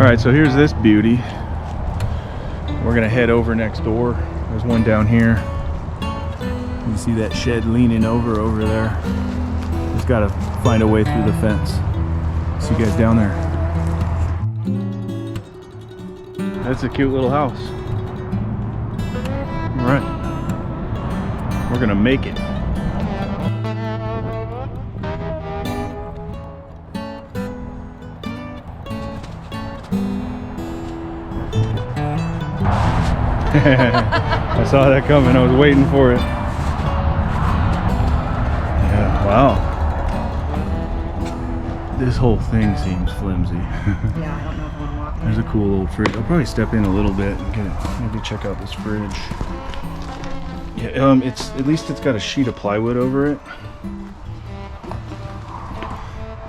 All right, so here's this beauty. We're gonna head over next door. There's one down here. You see that shed leaning over there. Just gotta find a way through the fence. See you guys down there. That's a cute little house. All right, we're gonna make it. I saw that coming. I was waiting for it. Yeah, wow. This whole thing seems flimsy. Yeah, I don't know if I want to walk in. There's a cool little fridge. I'll probably step in a little bit and get it. Maybe check out this fridge. Yeah, it's at least it's got a sheet of plywood over it.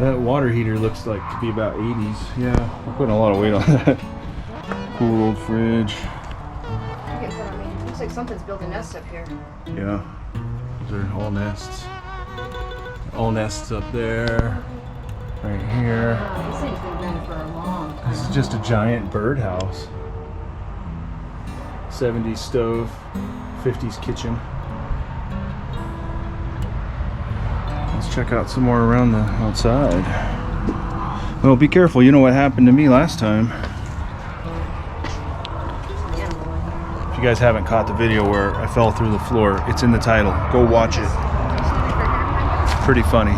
That water heater looks like to be about 80s. Yeah, we're putting a lot of weight on that. Cool old fridge. Looks like something's building nests up here. Yeah, those are all nests. All nests up there, right here. Wow, this thing's been going for a long time. This is just a giant birdhouse. 70s stove, 50s kitchen. Let's check out some more around the outside. Well, be careful. You know what happened to me last time. If you guys haven't caught the video where I fell through the floor, it's in the title. Go watch it. Pretty funny.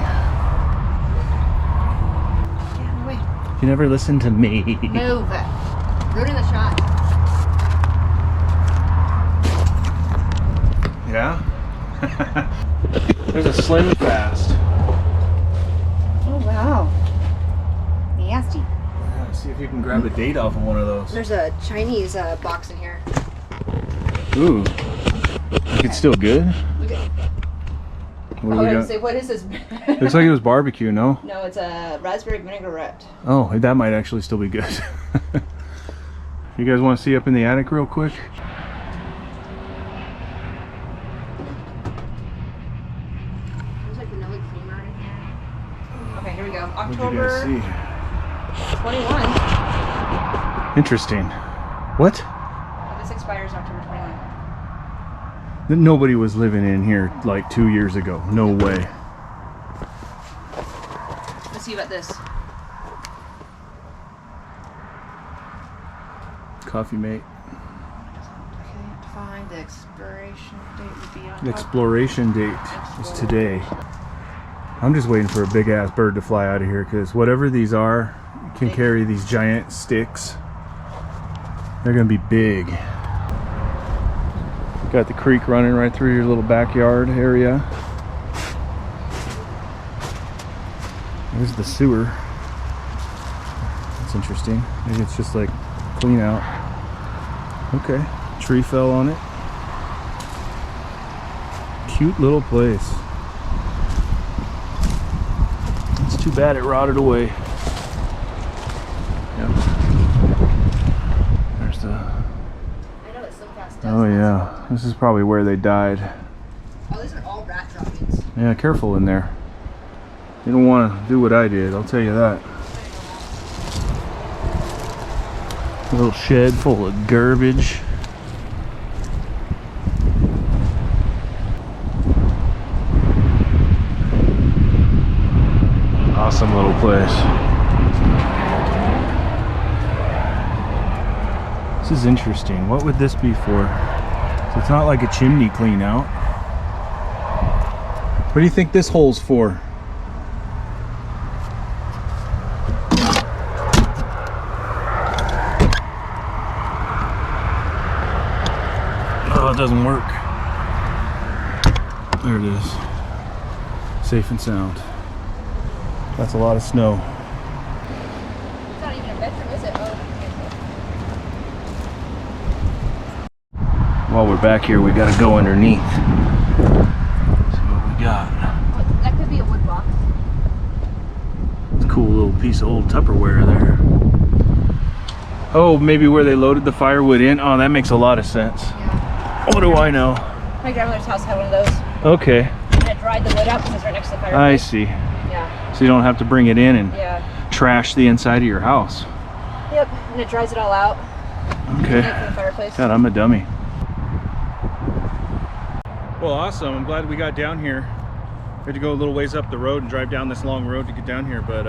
You never listen to me. Move it. Ruining the shot. Yeah? There's a Slim Fast. Oh, wow. Nasty. Yeah, see if you can grab a date off of one of those. There's a Chinese box in here. Ooh. Like it's still good? Look at What do we got? Say, what is this? Looks like it was barbecue, no? No, it's a raspberry vinaigrette. Oh, that might actually still be good. You guys want to see up in the attic real quick? There's like vanilla creamer in here. Okay, here we go. What'd you October guys see? 21. Interesting. What? This expires October 21. Nobody was living in here like 2 years ago. No way. Let's see about this. Coffee mate. Okay, to find the expiration date would be on The exploration date is today. I'm just waiting for a big ass bird to fly out of here because whatever these are can carry these giant sticks. They're gonna be big. Got the creek running right through your little backyard area. There's the sewer. That's interesting. Maybe it's just like clean out. Okay, tree fell on it. Cute little place. It's too bad it rotted away. Yep. There's the... I know it's so fast. Oh yeah, this is probably where they died. Oh, these are all rat droppings. Yeah, careful in there. You don't want to do what I did, I'll tell you that. A little shed full of garbage. Awesome little place. This is interesting. What would this be for? So it's not like a chimney clean out. What do you think this hole's for? Oh, it doesn't work. There it is. Safe and sound. That's a lot of snow. It's not even a bedroom, is it? Oh. While we're back here, we gotta go underneath. See what we got. Oh, that could be a wood box. It's a cool little piece of old Tupperware there. Oh, maybe where they loaded the firewood in? Oh, that makes a lot of sense. Yeah. What do I know? My grandmother's house had one of those. Okay, And it dried the wood out because it's right next to the fireplace. I see. Yeah. So you don't have to bring it in and Yeah. trash the inside of your house. Yeah, Yep, and it dries it all out. Okay. For the fireplace. God, I'm a dummy. Well, awesome. I'm glad we got down here. We had to go a little ways up the road and drive down this long road to get down here, but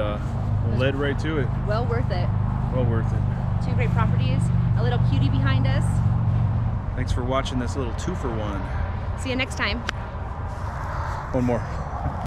we led right to it. Well worth it. Well worth it. 2 great properties, a little cutie behind us. Thanks for watching this little 2-for-1. See you next time. One more.